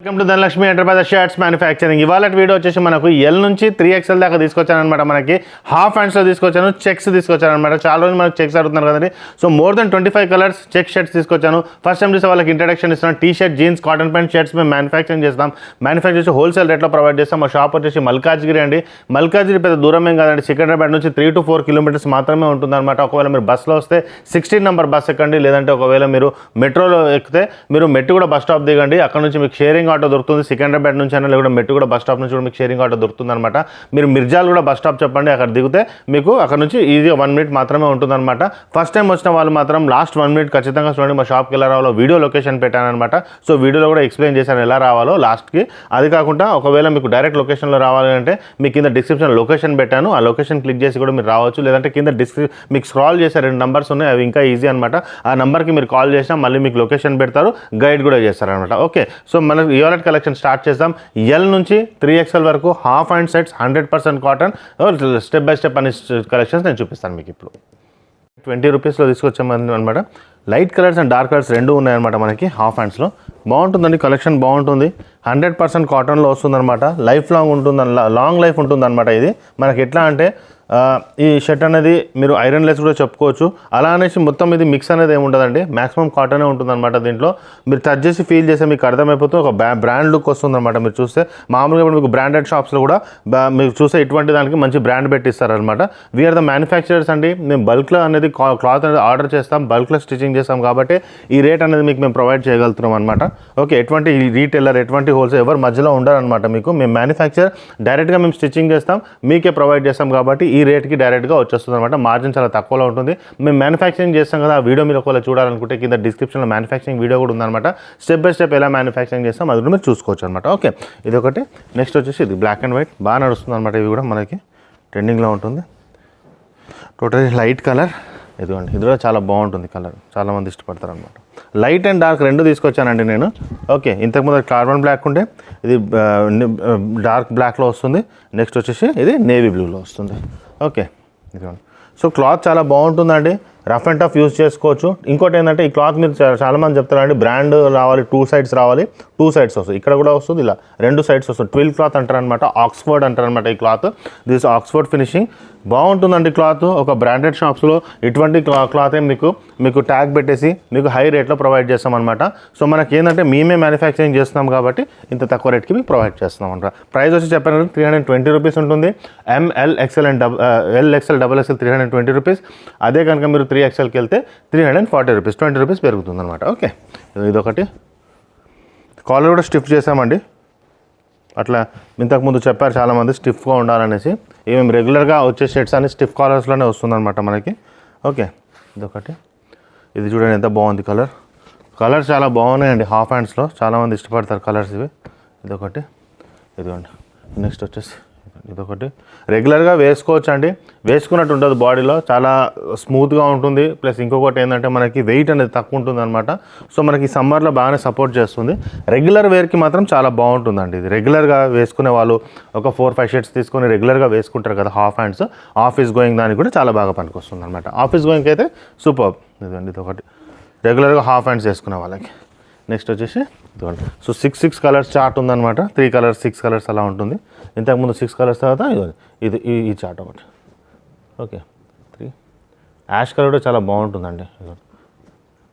Welcome to Dhanalakshmi enterprises shirts manufacturing. ఇవాళ video వచ్చేసి మనకు ఎల్ నుంచి 3XL దాకా తీసుకొచ్చాను అనమాట. మనకి హాఫ్ హ్యాండ్స్లో తీసుకొచ్చాను, చెక్స్ తీసుకొచ్చాను అనమాట. చాలా రోజు మనకు చెక్స్ అడుగుతున్నారు కదండి. So more than 25 colours check shirts తీసుకొచ్చాను. ఫస్ట్ టైం చూసే వాళ్ళకి ఇంట్రడక్షన్ ఇస్తున్నాను. T shirt, jeans, cotton pant shirts మేము మ్యానుఫ్యాక్చరింగ్ చేస్తాం. మ్యానుఫ్యాక్చర్ చేసి హోల్సేల్ రేట్లో ప్రొవైడ్ చేస్తాం. మా షాప్ వచ్చేసి మల్కాజ్గిరి అండి. మల్కాజ్గిరి పెద్ద దూరం ఏం కాదండి. సికింద్రాబాద్ నుంచి 3 to 4 కిలోమీటర్స్ మాత్రమే ఉంటుందన్నమాట. ఒకవేళ మీరు బస్సులో వస్తే 16 నెంబర్ బస్ ఎక్కండి. లేదంటే ఒకవేళ మీరు మెట్రోలో ఎక్కితే మీరు మెట్టు కూడా బస్ స్టాప్ దిగండి. అక్కడ నుంచి మీకు షేరింగ్ ఆటో దొరుకుతుంది. సికింద్రాబాద్ నుంచి అయినా లేకుండా మెట్టు కూడా బస్ స్టాప్ నుంచి కూడా మీకు షేరింగ్ ఆటో దొరుకుతుంది అనమాట. మీరు మిర్జాల్ కూడా బస్ స్టాప్ చెప్పండి, అక్కడ దిగితే మీకు అక్కడ నుంచి ఈజీగా 1 minute మాత్రమే ఉంటుందన్నమాట. ఫస్ట్ టైం వచ్చిన వాళ్ళు మాత్రం లాస్ట్ 1 minute ఖచ్చితంగా చూడండి. మా షాప్కి ఎలా రావాలో వీడియో లొకేషన్ పెట్టాను అనమాట. సో వీడియోలో కూడా ఎక్స్ప్లెయిన్ చేశాను ఎలా రావాలో లాస్ట్కి. అది కాకుండా ఒకవేళ మీకు డైరెక్ట్ లొకేషన్లో రావాలి అంటే మీకు కింద డిస్క్రిప్షన్ లొకేషన్ పెట్టాను. ఆ లొకేషన్ క్లిక్ చేసి కూడా మీరు రావచ్చు. లేదంటే కింద మీకు స్క్రాల్ చేసే 2 numbers ఉన్నాయి, అవి ఇంకా ఈజీ అనమాట. ఆ నెంబర్కి మీరు కాల్ చేసినా మళ్ళీ మీకు లొకేషన్ పెడతారు, గైడ్ కూడా చేస్తారనమాట. ఓకే, సో మనం ఇవాళ కలెక్షన్ స్టార్ట్ చేద్దాం. ఎల్ నుంచి 3XL వరకు half hand sets 100% cotton step by step అనే కలెక్షన్స్ నేను చూపిస్తాను మీకు. ఇప్పుడు 20 రూపీస్లో తీసుకొచ్చాము అనమాట. Light colours and dark colours రెండు ఉన్నాయన్నమాట మనకి హాఫ్ హ్యాండ్స్లో. బాగుంటుందండి, కలెక్షన్ బాగుంటుంది. 100% కాటన్లో వస్తుందన్నమాట. లైఫ్ లాంగ్ ఉంటుంది, లాంగ్ లైఫ్ ఉంటుందన్నమాట. ఇది మనకి ఎట్లా అంటే ఈ షర్ట్ అనేది మీరు ఐరన్ లెస్ కూడా చెప్పుకోవచ్చు. అలా అనేసి మొత్తం ఇది మిక్స్ అనేది ఏమి ఉండదండి. మ్యాక్సిమం కాటనే ఉంటుందన్నమాట. దీంట్లో మీరు టచ్ చేసి ఫీల్ చేస్తే మీకు అర్థమైపోతుంది. ఒక బ్రాండ్ లుక్ వస్తుందన్నమాట. మీరు చూస్తే మామూలుగా ఇప్పుడు మీకు బ్రాండెడ్ షాప్స్లో కూడా మీరు చూస్తే ఇటువంటి దానికి మంచి బ్రాండ్ పెట్టిస్తారనమాట. వీఆర్ ద మ్యానుఫ్యాక్చరర్స్ అండి. మేము బల్క్లో అనేది క్లాత్ అనేది ఆర్డర్ చేస్తాం, బల్క్లో స్టిచ్చింగ్ చేస్తాం. కాబట్టి ఈ రేట్ అనేది మీకు మేము ప్రొవైడ్ చేయగలుగుతున్నాం అనమాట. ఓకే, ఎటువంటి రీటైలర్, ఎటువంటి హోల్సేల్ ఎవరు మధ్యలో ఉండరనమాట. మీకు మేము మ్యానుఫ్యాక్చర్ డైరెక్ట్గా మేము స్టిచ్చింగ్ చేస్తాం, మీకే ప్రొవైడ్ చేస్తాం. కాబట్టి ఈ రేట్కి డైరెక్ట్గా వచ్చేస్తుంది అనమాట. మార్జిన్ చాలా తక్కువలో ఉంటుంది. మేము మ్యానుఫ్యాక్చరింగ్ చేస్తాం కదా, ఆ వీడియో మీరు ఒకవేళ చూడాలనుకుంటే కింద డిస్క్రిప్షన్లో మ్యానుఫ్యాక్చరింగ్ వీడియో కూడా ఉందన్నమాట. స్టెప్ బై స్టెప్ ఎలా మ్యానుఫ్యాక్చరింగ్ చేస్తాం అది కూడా మీరు చూసుకోవచ్చు అనమాట. ఓకే, ఇది ఒకటి. నెక్స్ట్ వచ్చేసి ఇది బ్లాక్ అండ్ వైట్ బాగా నడుస్తుంది అనమాట. ఇవి కూడా మనకి ట్రెండింగ్లో ఉంటుంది. Totally light colour. ఇదిగోండి, ఇది కూడా చాలా బాగుంటుంది కలర్, చాలామంది ఇష్టపడతారు అనమాట. లైట్ అండ్ డార్క్ రెండు తీసుకొచ్చానండి నేను. ఓకే, ఇంతకుముందు కార్బన్ బ్లాక్ ఉంటే ఇది డార్క్ బ్లాక్లో వస్తుంది. నెక్స్ట్ వచ్చేసి ఇది నేవీ బ్లూలో వస్తుంది. ఓకే, ఇదిగోండి. సో క్లాత్ చాలా బాగుంటుందండి. రఫ్ అండ్ టఫ్ యూజ్ చేసుకోవచ్చు. ఇంకోటి ఏంటంటే ఈ క్లాత్ మీరు చాలామంది చెప్తారండి బ్రాండ్ రావాలి, 2 sides రావాలి. 2 sides వస్తుంది, ఇక్కడ కూడా వస్తుంది, ఇలా 2 sides వస్తుంది. ట్విల్ క్లాత్ అంటారు అనమాట, ఆక్స్ఫర్డ్ అంటారు అనమాట ఈ క్లాత్. దిస్ ఆక్స్ఫర్డ్ ఫినిషింగ్ బాగుంటుందండి క్లాత్. ఒక బ్రాండెడ్ షాప్స్లో ఇటువంటి క్లాత్ మీకు ట్యాగ్ పెట్టేసి మీకు హై రేట్లో ప్రొవైడ్ చేస్తాం అనమాట. సో మనకి ఏంటంటే మేమే మ్యానుఫ్యాక్చరింగ్ చేస్తున్నాం కాబట్టి ఇంత తక్కువ రేట్కి మీకు ప్రొవైడ్ చేస్తున్నాం అనమాట. ప్రైస్ వచ్చి చెప్పాను 320 రూపీస్ ఉంటుంది. ML, XL and LXL, XXL 320 rupees. అదే కనుక మీరు 3XLకి వెళ్తే 340 రూపీస్, 20 రూపీస్ పెరుగుతుంది అనమాట. ఓకే, ఇదొకటి. కాలర్ కూడా స్టిఫ్ చేసామండి. అట్లా ఇంతకుముందు చెప్పారు చాలామంది స్టిఫ్గా ఉండాలనేసి. మేము రెగ్యులర్గా వచ్చే షర్ట్స్ అన్ని స్టిఫ్ కాలర్స్లోనే వస్తుందన్నమాట మనకి. ఓకే, ఇదొకటి. ఇది చూడండి ఎంత బాగుంది కలర్. కలర్స్ చాలా బాగున్నాయండి హాఫ్ హ్యాండ్స్లో, చాలామంది ఇష్టపడతారు కలర్స్ ఇవి. ఇదొకటి, ఇదిగోండి. నెక్స్ట్ వచ్చేసి ఇదొకటి. రెగ్యులర్గా వేసుకోవచ్చు అండి, వేసుకున్నట్టు ఉంటుంది బాడీలో, చాలా స్మూత్గా ఉంటుంది. ప్లస్ ఇంకొకటి ఏంటంటే మనకి వెయిట్ అనేది తక్కువ ఉంటుంది అనమాట. సో మనకి సమ్మర్లో బాగానే సపోర్ట్ చేస్తుంది. రెగ్యులర్ వేర్కి మాత్రం చాలా బాగుంటుందండి ఇది. రెగ్యులర్గా వేసుకునే వాళ్ళు ఒక 4-5 షర్ట్స్ తీసుకొని రెగ్యులర్గా వేసుకుంటారు కదా హాఫ్ హ్యాండ్స్, ఆఫీస్ గోయింగ్ దానికి కూడా చాలా బాగా పనికొస్తుంది అనమాట. ఆఫీస్ గోయింగ్కి అయితే సూపర్. ఇదండి ఇదొకటి, రెగ్యులర్గా హాఫ్ హ్యాండ్స్ వేసుకునే వాళ్ళకి. నెక్స్ట్ వచ్చేసి ఇదిగోండి. సో 6 కలర్స్ చార్ట్ ఉందన్నమాట. 3 కలర్స్ 6 కలర్స్ అలా ఉంటుంది. ఇంతకుముందు 6 కలర్స్ తర్వాత ఇది ఈ చార్ట్ ఒకటి. ఓకే, 3 యాష్ కలర్ కూడా చాలా బాగుంటుందండి.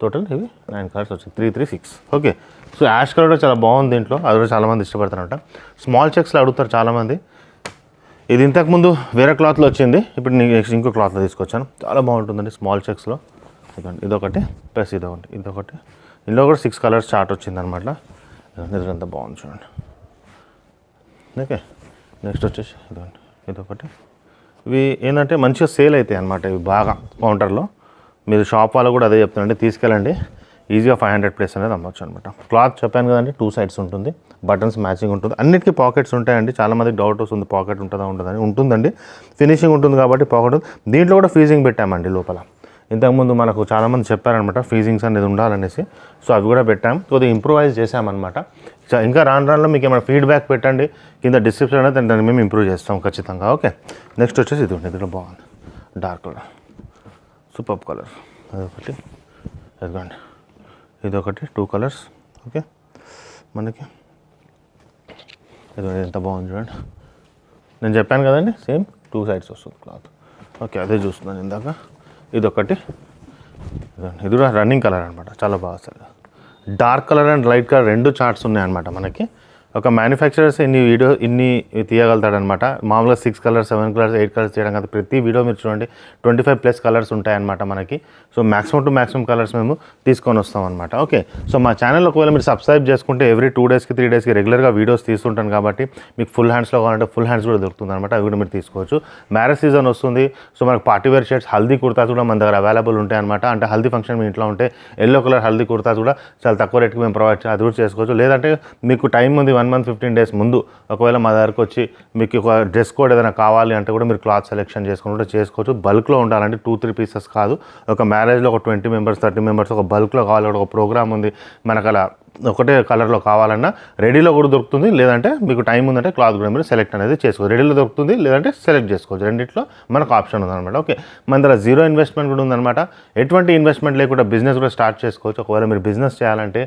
టోటల్ ఇవి 9 కలర్స్ వచ్చాయి, 3, 3, 6. ఓకే, సో యాష్ కలర్ కూడా చాలా బాగుంది దీంట్లో, అది కూడా చాలామంది ఇష్టపడతారంట. స్మాల్ చెక్స్లో అడుగుతారు చాలామంది. ఇది ఇంతకుముందు వేరే క్లాత్లో వచ్చింది, ఇప్పుడు నెక్స్ట్ ఇంకో క్లాత్లో తీసుకొచ్చాను. చాలా బాగుంటుందండి స్మాల్ చెక్స్లో. ఇదొకటి ప్లస్ ఇదొకటి. ఇందులో కూడా 6 కలర్స్ చార్ట్ వచ్చిందనమాట. ఇదంతా బాగుంది చూడండి. ఓకే, నెక్స్ట్ వచ్చేసి ఇదొకటి. ఇవి ఏంటంటే మంచిగా సేల్ అవుతాయి అనమాట. ఇవి బాగా కౌంటర్లో మీరు షాప్ వాళ్ళు కూడా అదే చెప్తానండి, తీసుకెళ్ళండి. ఈజీగా 500+ అనేది అమ్మవచ్చు అనమాట. క్లాత్ చెప్పాను కదండి 2 sides ఉంటుంది, బటన్స్ మ్యాచింగ్ ఉంటుంది, అన్నిటికీ పాకెట్స్ ఉంటాయండి. చాలామందికి డౌట్ వస్తుంది పాకెట్ ఉంటుందా ఉండదని. ఉంటుందండి, ఫినిషింగ్ ఉంటుంది కాబట్టి పాకెట్. దీంట్లో కూడా ఫీజింగ్ పెట్టామండి లోపల. ఇంతకుముందు మనకు చాలామంది చెప్పారనమాట ఫీజింగ్స్ అనేది ఉండాలనేసి. సో అవి కూడా పెట్టాం, కొద్దిగా ఇంప్రూవైజ్ చేసామన్నమాట. ఇంకా రానులో మీకు ఏమైనా ఫీడ్బ్యాక్ పెట్టండి కింద డిస్క్రిప్షన్ అనేది, దాన్ని మేము ఇంప్రూవ్ చేస్తాం ఖచ్చితంగా. ఓకే, నెక్స్ట్ వచ్చేసి ఇది బాగుంది డార్క్ కలర్, సూపర్ కలర్. అదొకటి, ఇదిగోండి ఇదొకటి. 2 కలర్స్. ఓకే, మనకి ఇది ఎంత బాగుంది చూడండి. నేను చెప్పాను కదండి సేమ్ 2 సైడ్స్ వస్తుంది క్లాత్. ఓకే అదే చూస్తున్నాను ఇందాక. ఇదొకటి, ఇది కూడా రన్నింగ్ కలర్ అనమాట, చాలా బాగా వస్తుంది. Dark colour and light colour 2 charts ఉన్నాయన్నమాట మనకి. ఒక మ్యానుఫ్యాక్చరర్స్ ఇన్ని తీయగలుగుతాడనమాట. మామూలుగా 6 కలర్స్ 7 కలర్స్ 8 కలర్స్ తీయడం కదా, ప్రతి వీడియో మీరు చూడండి 25+ కలర్స్ ఉంటాయన్నమాట మనకి. So maximum to maximum colours మేము తీసుకొని వస్తాం అనమాట. ఓకే, సో మా ఛానల్ ఒకవేళ మీరు సబ్స్క్రైబ్ చేసుకుంటే ఎవ్రీ 2 డేస్కి 3 డేస్కి రెగ్యులర్గా వీడియోస్ తీస్తుంటాను కాబట్టి మీకు ఫుల్ హ్యాండ్స్లో కావాలంటే ఫుల్ హ్యాండ్స్ కూడా దొరుకుతుంది అనమాట. అవి కూడా మీరు తీసుకోవచ్చు. మ్యారేజ్ సీజన్ వస్తుంది, సో మనకు party wear shirts, haldi kurtas కూడా మన దగ్గర అవైలబుల్ ఉంటాయి అనమాట. అంటే హల్దీ ఫంక్షన్ మీ ఇంట్లో ఉంటే ఎల్లో కలర్ హల్దీ కుర్తాస్ కూడా చాలా తక్కువ రేట్కి మేము ప్రొవైడ్ చేయాలి, అది కూడా చేసుకోవచ్చు. లేదంటే మీకు టైం ఉంది 1 month 15 days ముందు ఒకవేళ మా దగ్గరకు వచ్చి మీకు ఒక డ్రెస్ కోడ్ ఏదైనా కావాలి అంటే కూడా మీరు క్లాత్ సెలెక్షన్ చేసుకుని కూడా చేసుకోవచ్చు. బల్క్లో ఉండాలంటే 2-3 పీసెస్ కాదు. ఒక మ్యారేజ్లో ఒక 20 members 30 members ఒక బల్క్లో కావాలి, ఒక ప్రోగ్రామ్ ఉంది మనకు అలా ఒకటే కలర్లో కావాలన్నా రెడీలో కూడా దొరుకుతుంది. లేదంటే మీకు టైం ఉందంటే క్లాత్ కూడా మీరు సెలెక్ట్ అనేది చేసుకోవచ్చు. రెడీలో దొరుకుతుంది, లేదంటే సెలెక్ట్ చేసుకోవచ్చు. రెండిట్లో మనకు ఆప్షన్ ఉందన్నమాట. ఓకే, మన దగ్గర 0 ఇన్వెస్ట్మెంట్ కూడా ఉందన్నమాట. ఎటువంటి ఇన్వెస్ట్మెంట్ లేకుండా బిజినెస్ కూడా స్టార్ట్ చేసుకోవచ్చు. ఒకవేళ మీరు బిజినెస్ చేయాలంటే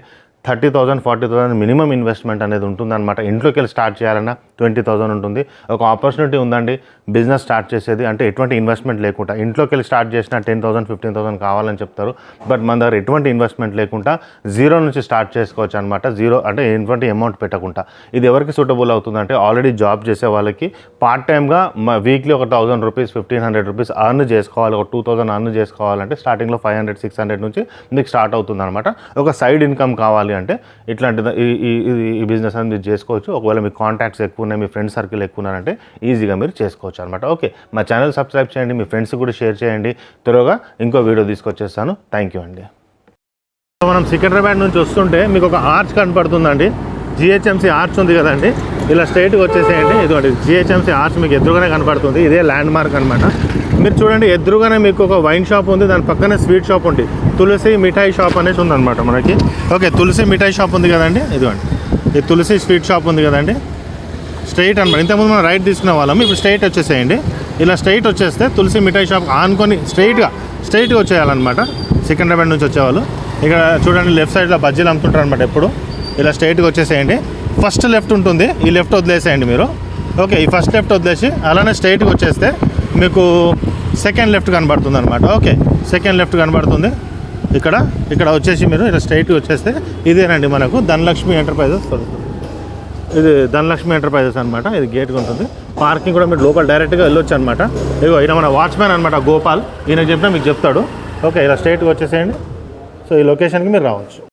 30,000 40,000 మినిమం ఇన్వెస్ట్మెంట్ అనేది ఉంటుందన్నమాట. ఇంట్లోకి వెళ్ళి స్టార్ట్ చేయాలన్నా 20,000 ఉంటుంది. ఒక ఆపర్చునిటీ ఉందండి బిజినెస్ స్టార్ట్ చేసేది అంటే ఎటువంటి ఇన్వెస్ట్మెంట్ లేకుండా. ఇంట్లోకి వెళ్ళి స్టార్ట్ చేసిన 10,000 15,000 కావాలని చెప్తారు. బట్ మన దగ్గర ఎటువంటి ఇన్వెస్ట్మెంట్ లేకుండా 0 నుంచి స్టార్ట్ చేసుకోవచ్చు అనమాట. 0 అంటే ఎటువంటి అమౌంట్ పెట్టకుండా. ఇది ఎవరికి సూటబుల్ అవుతుందంటే ఆల్రెడీ జాబ్ చేసే వాళ్ళకి పార్ట్ టైమ్గా వీక్లీ ఒక 1,000 రూపీస్ 1,500 రూపీస్ అర్న్ చేసుకోవాలి, ఒక 2,000 అర్న్ చేసుకోవాలంటే స్టార్టింగ్లో 500 600 నుంచి మీకు స్టార్ట్ అవుతుంది అనమాట. ఒక సైడ్ ఇన్కమ్ కావాలి అంటే ఇట్లాంటి ఈ బిజినెస్ అనేది మీరు చేసుకోవచ్చు. ఒకవేళ మీ కాంటాక్ట్స్ ఎక్కువ ఉన్నాయి, మీ ఫ్రెండ్ సర్కిల్ ఎక్కువ ఉన్నారంటే ఈజీగా మీరు చేసుకోవచ్చు అనమాట. ఓకే, మా ఛానల్ సబ్స్క్రైబ్ చేయండి, మీ ఫ్రెండ్స్ కూడా షేర్ చేయండి. త్వరగా ఇంకో వీడియో తీసుకొచ్చేస్తాను. థ్యాంక్ యూ అండి. మనం సికింద్రాబాద్ నుంచి వస్తుంటే మీకు ఒక ఆర్చ్ కనపడుతుందండి. జిహెచ్ఎంసీ ఆర్చ్ ఉంది కదండి, ఇలా స్ట్రైట్గా వచ్చేసేయండి. ఇదిగోండి జిహెచ్ఎంసీ ఆర్చ్ మీకు ఎదురుగానే కనపడుతుంది. ఇదే ల్యాండ్ మార్క్ అనమాట. మీరు చూడండి ఎదురుగానే మీకు ఒక వైన్ షాప్ ఉంది, దాని పక్కనే స్వీట్ షాప్ ఉంది. తులసి మిఠాయి షాప్ అనేసి ఉందన్నమాట మనకి. ఓకే, తులసి మిఠాయి షాప్ ఉంది కదండి, ఇదిగోండి ఈ తులసి స్వీట్ షాప్ ఉంది కదండి. స్ట్రైట్ అనమాట. ఇంతకుముందు మనం రైట్ తీసుకునే వాళ్ళం, ఇప్పుడు స్ట్రైట్ వచ్చేసేయండి. ఇలా స్ట్రైట్ వచ్చేస్తే తులసి మిఠాయి షాప్ ఆనుకొని స్ట్రైట్గా వచ్చేయాలన్నమాట. సికింద్రాబాద్ నుంచి వచ్చేవాళ్ళు ఇక్కడ చూడండి లెఫ్ట్ సైడ్లో బజ్జీలు అమ్ముతుంటారు అనమాట. ఎప్పుడు ఇలా స్ట్రైట్గా వచ్చేసేయండి. ఫస్ట్ లెఫ్ట్ ఉంటుంది, ఈ లెఫ్ట్ వదిలేసేయండి మీరు. ఓకే, ఈ ఫస్ట్ లెఫ్ట్ వదిలేసి అలానే స్ట్రైట్గా వచ్చేస్తే మీకు సెకండ్ లెఫ్ట్ కనబడుతుంది అనమాట. ఓకే, సెకండ్ లెఫ్ట్ కనబడుతుంది. ఇక్కడ వచ్చేసి మీరు ఇలా స్ట్రైట్గా వచ్చేస్తే ఇదేనండి మనకు ధనలక్ష్మి ఎంటర్ప్రైజెస్. ఇది ధనలక్ష్మి ఎంటర్ప్రైజెస్ అనమాట. ఇది గేట్గా ఉంటుంది. పార్కింగ్ కూడా మీరు లోపల డైరెక్ట్గా వెళ్ళొచ్చు అనమాట. ఇదిగో ఈయన మన వాచ్మ్యాన్ అనమాట గోపాల్, ఈయనకు చెప్పినా మీకు చెప్తాడు. ఓకే, ఇలా స్ట్రైట్గా వచ్చేసేయండి. సో ఈ లొకేషన్కి మీరు రావచ్చు.